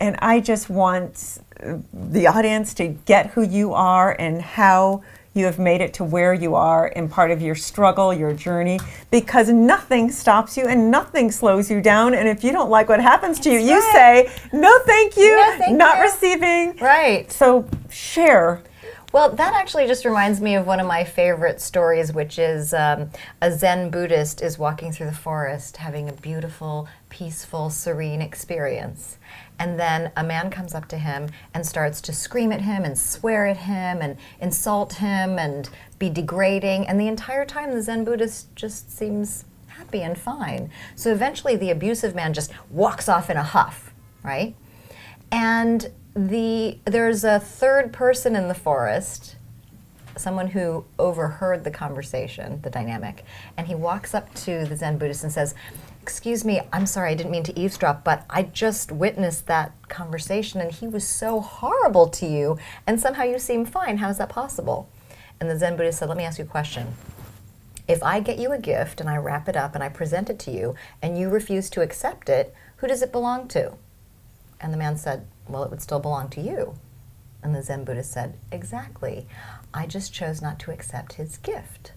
And I just want the audience to get who you are and how you have made it to where you are in part of your struggle, your journey, because nothing stops you and nothing slows you down. And if you don't like what happens to you, you say, no, thank you, no, thank not you. receiving. Right. So share. Well, that actually just reminds me of one of my favorite stories, which is a Zen Buddhist is walking through the forest having a beautiful, peaceful, serene experience. And then a man comes up to him and starts to scream at him and swear at him and insult him and be degrading. And the entire time the Zen Buddhist just seems happy and fine. So eventually the abusive man just walks off in a huff, right? And there's a third person in the forest, someone who overheard the conversation, the dynamic, and he walks up to the Zen Buddhist and says, excuse me, I'm sorry, I didn't mean to eavesdrop, but I just witnessed that conversation and he was so horrible to you and somehow you seem fine. How is that possible? And the Zen Buddhist said, let me ask you a question. If I get you a gift and I wrap it up and I present it to you and you refuse to accept it, who does it belong to? And the man said, well, it would still belong to you. And the Zen Buddhist said, exactly. I just chose not to accept his gift.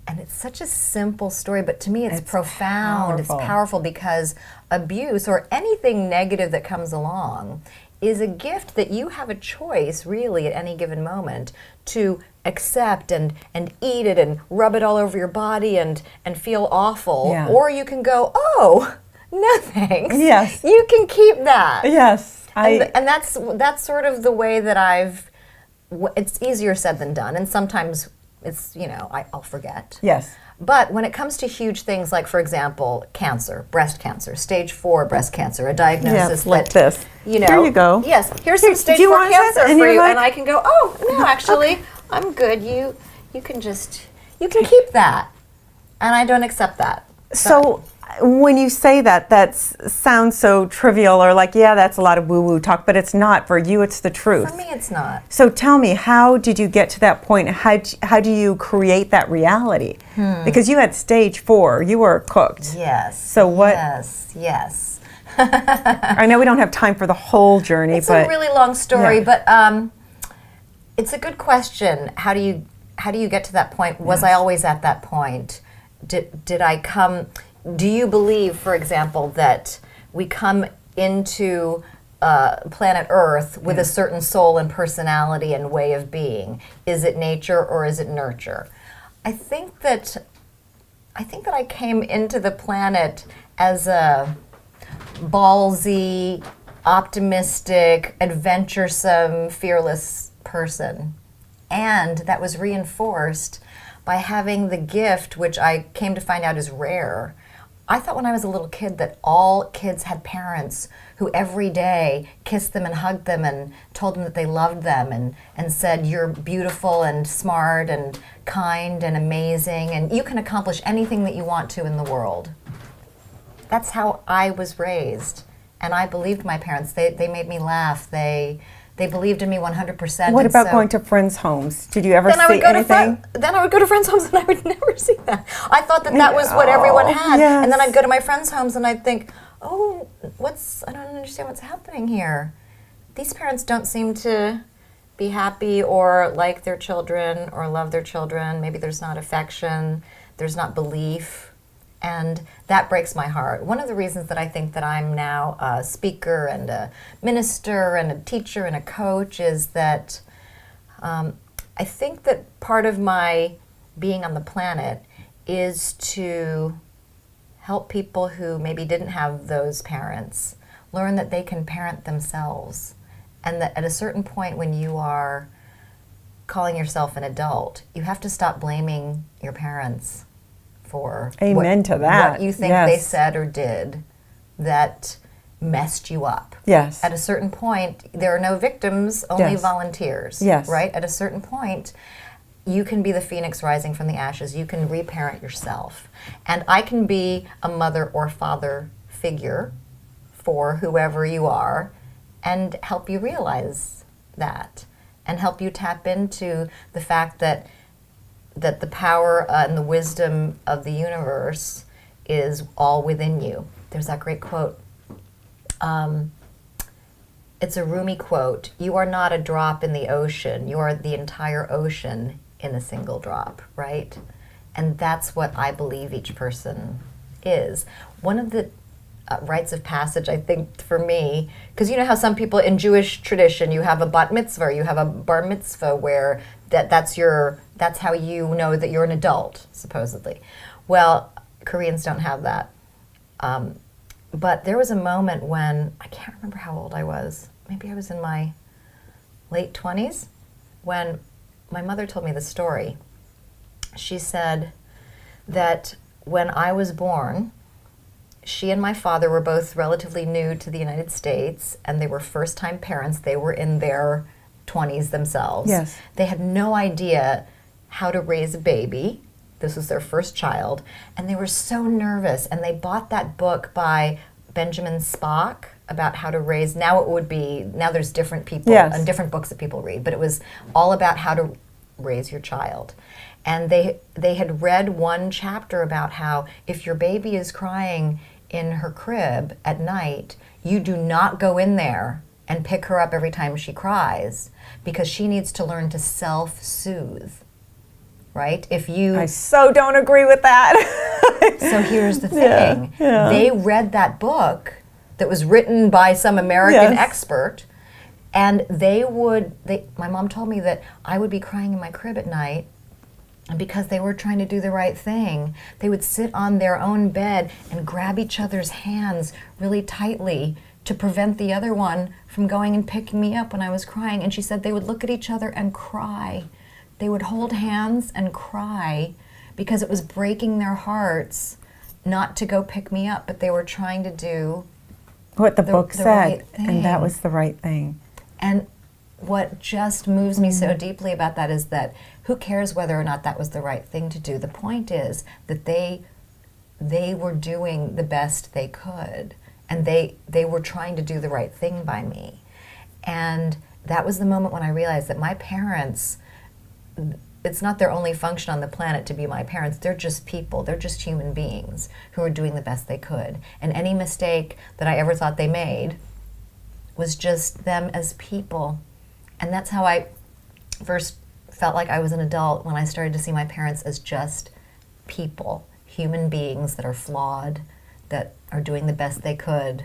And it's such a simple story, but to me it's profound. Powerful. It's powerful because abuse or anything negative that comes along is a gift that you have a choice really at any given moment to accept and eat it and rub it all over your body and feel awful. Yeah. Or you can go, oh, no thanks. Yes. You can keep that. Yes. And that's sort of the way that it's easier said than done. And sometimes it's, I'll forget. Yes. But when it comes to huge things like, for example, cancer, breast cancer, stage 4 breast cancer, a diagnosis like this. Here you go. Yes, here's some stage 4 cancer for you, and I can go, oh, no, actually, I'm good. You can keep that. And I don't accept that. So when you say that sounds so trivial or like, yeah, that's a lot of woo-woo talk, but it's not. For you, it's the truth. For me, it's not. So tell me, how did you get to that point? How do you create that reality? Because you had stage 4. You were cooked. Yes. So what? Yes. I know we don't have time for the whole journey, it's but a really long story, yeah. but it's a good question. How do you get to that point? Was I always at that point? Did I come? Do you believe, for example, that we come into planet Earth with a certain soul and personality and way of being? Is it nature or is it nurture? I think that I came into the planet as a ballsy, optimistic, adventuresome, fearless person. And that was reinforced by having the gift, which I came to find out is rare. I thought when I was a little kid that all kids had parents who every day kissed them and hugged them and told them that they loved them and said, you're beautiful and smart and kind and amazing and you can accomplish anything that you want to in the world. That's how I was raised. And I believed my parents. They made me laugh. They believed in me 100%. What about going to friends' homes? Did you ever see anything? Then I would go to friends' homes and I would never see that. I thought that was what everyone had. Yes. And then I'd go to my friends' homes and I'd think, oh, I don't understand what's happening here. These parents don't seem to be happy or like their children or love their children. Maybe there's not affection. There's not belief. And that breaks my heart. One of the reasons that I think that I'm now a speaker and a minister and a teacher and a coach is that I think that part of my being on the planet is to help people who maybe didn't have those parents learn that they can parent themselves. And that at a certain point when you are calling yourself an adult, you have to stop blaming your parents for what you think they said or did that messed you up. Yes. At a certain point, there are no victims, only volunteers. Yes. Right? At a certain point, you can be the phoenix rising from the ashes. You can reparent yourself. And I can be a mother or father figure for whoever you are and help you realize that and help you tap into the fact that the power and the wisdom of the universe is all within you. There's that great quote, it's a Rumi quote, you are not a drop in the ocean, you are the entire ocean in a single drop, right? And that's what I believe each person is. One of the rites of passage, I think, for me, because you know how some people in Jewish tradition, you have a bat mitzvah, or you have a bar mitzvah, where that's how you know that you're an adult, supposedly. Well, Koreans don't have that. But there was a moment when, I can't remember how old I was, maybe I was in my late 20s, when my mother told me the story. She said that when I was born, she and my father were both relatively new to the United States, and they were first-time parents. They were in their 20s themselves. Yes. They had no idea how to raise a baby. This was their first child, and they were so nervous. And they bought that book by Benjamin Spock about how to raise. Now there's different people and different books that people read, but it was all about how to raise your child. And they had read one chapter about how if your baby is crying in her crib at night, you do not go in there and pick her up every time she cries, because she needs to learn to self-soothe, right? I so don't agree with that. So here's the thing. Yeah. They read that book that was written by some American expert, and my mom told me that I would be crying in my crib at night, and because they were trying to do the right thing, they would sit on their own bed and grab each other's hands really tightly to prevent the other one from going and picking me up when I was crying. And she said they would look at each other and cry. They would hold hands and cry because it was breaking their hearts not to go pick me up, but they were trying to do what the book said, right, and that was the right thing. And what just moves me so deeply about that is that who cares whether or not that was the right thing to do? The point is that they were doing the best they could, and they were trying to do the right thing by me. And that was the moment when I realized that my parents, it's not their only function on the planet to be my parents. They're just people. They're just human beings who are doing the best they could. And any mistake that I ever thought they made was just them as people. And that's how I first felt like I was an adult, when I started to see my parents as just people, human beings that are flawed, that are doing the best they could